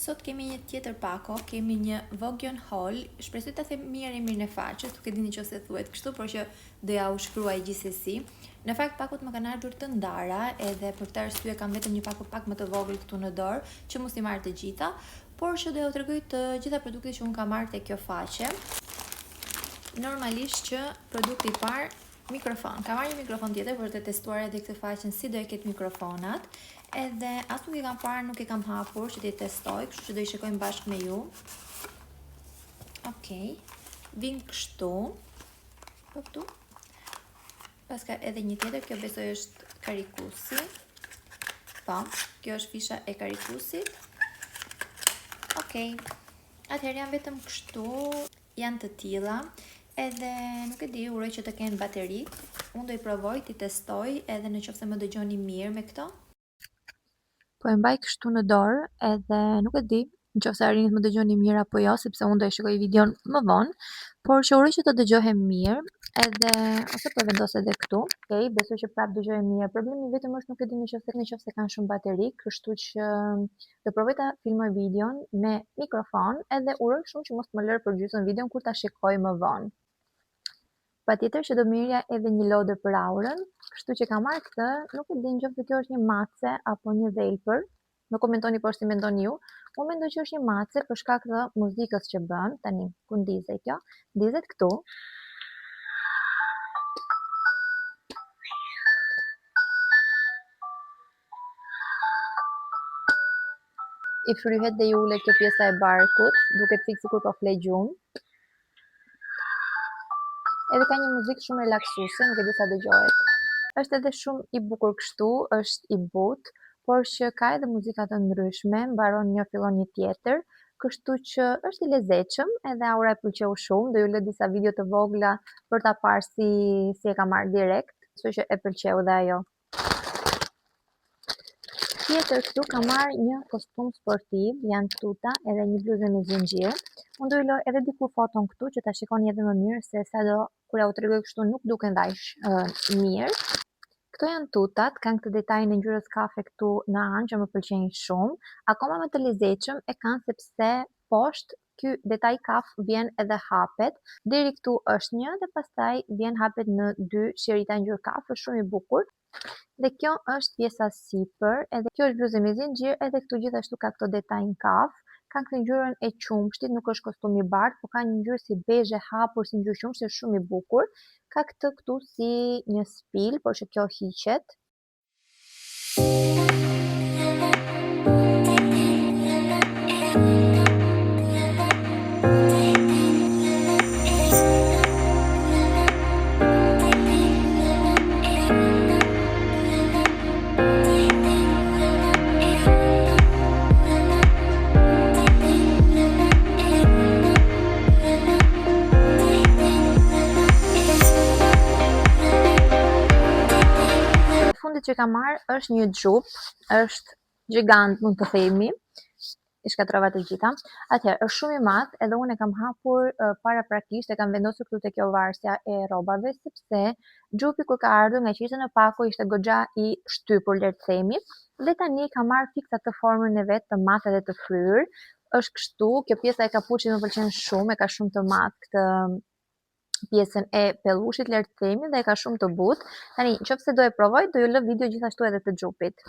Sot kemi një tjetër pako, kemi një Vogue Haul. Shpresoj ta them mirë emrin e faqes, nuk e dini nëse thuhet kështu, por që doja u shkruaj gjithsesi. Në fakt pakut më kanë ardhur të ndara, edhe për këtë arsye kam vetëm një pako pak më të vogël këtu në dorë, që mos i marr të gjitha, por që doja u tregoj të gjitha produktet që un kam marrë te kjo faqe. Normalisht që produkti i parë, mikrofon. Kam marrë një mikrofon tjetër për të testuar edhe këtë faqen si do e ketë mikrofonat. Edhe as nuk e kam parë, nuk e kam hapur që t'i testoj, kështu që do i shikojmë bashkë me ju. Okej. Vin kështu. Po këtu. Pas ka edhe një tjetër, kjo besoj është karikusi. Po, kjo është fisha e karikusit. Okej. Atëherë janë vetëm kështu, janë të tilla. Edhe nuk e di, uroj që të kenë bateri. Unë do i provoj, t'i testoj, edhe në qoftë se më dëgjoni mirë me këto. Po e mbaj kështu në dorë, edhe nuk e di nëse arrini të më dëgjoni mirë apo jo, sepse unë do e shikoj videon më vonë, por që uroj që të dëgjohem mirë, edhe ose po vendos edhe këtu. Okej, besoj që prapë dëgjohem mirë. Problemi vetëm është nuk e di nëse kanë shumë bateri, kështu që do provoj ta filmoj videon me mikrofon, edhe uroj shumë që mos më lërë për gjysmë videon kur ta shikoj më vonë. Patjetër që do merrja edhe një lodër për aurën, kështu që kam marrë këtë, nuk e di nëse kjo është një mace apo një dhelpër. Më komentoni po si mendoni ju. Unë mendoj që është një mace për shkak të muzikës që bën. Tani, ku ndizet kjo? Ndizet këtu. I fryhet dhe i ulet kjo pjesa e barkut, duket fik sikur po fle gjumë. Edhe ka një muzikë shumë relaksuese, nuk e di sa dëgjohet. Është edhe shumë i bukur kështu, është i butë, por që ka edhe muzika të ndryshme, mbaron një fillon një tjetër, kështu që është i lezetshëm, edhe aura e pëlqeu shumë, do ju lë disa video të vogla për ta parë si e ka marrë direkt, kështu që e pëlqeu dhe ajo. Tjetër këtu ka marrë një kostum sportiv, janë tuta edhe një bluzë me zinxhir. Unë do i loj edhe diku foton këtu që ta shikoni edhe më mirë, se sa do kur ja u tregoj kështu nuk duken dash mirë. Këto janë tutat, kanë këtë detajin e ngjyrës kafe këtu në anë që më pëlqejnë shumë. Akoma më të lezetshëm e kanë sepse poshtë ky detaj kaf vjen edhe hapet. Deri këtu është një dhe pastaj vjen hapet në dy shirita ngjyrë kafe, shumë i bukur. Dhe kjo është pjesa sipër, edhe kjo është bluzë me zinxhir, edhe këtu gjithashtu ka këto detajin kaf. Ka këtë ngjyrën e qumshtit, nuk është kostum i bardhë, por ka një ngjyrë si bezhe hapur, si ngjyrë qumshti, është shumë i bukur. Ka këtë këtu si një spil, por që kjo hiqet. Fundit që kam marrë është një xhup, është gjigant mund të themi, i shkatrova të gjitha. Atëherë është shumë i madh, edhe unë e kam hapur paraprakisht, e kam vendosur këtu te kjo varsja e rrobave, sepse xhupi kur ka ardhur nga që ishte në pako ishte goxha i shtypur le të themi, dhe tani kam marrë fiksa të formën e vet të madh edhe të fryrë. Është kështu, kjo pjesa e kapuçit më pëlqen shumë, e ka shumë të madh këtë pjesën e pellushit le të themi, dhe e ka shumë të butë. Tani, nëse do e provoj, do ju lë video gjithashtu edhe të xhupit.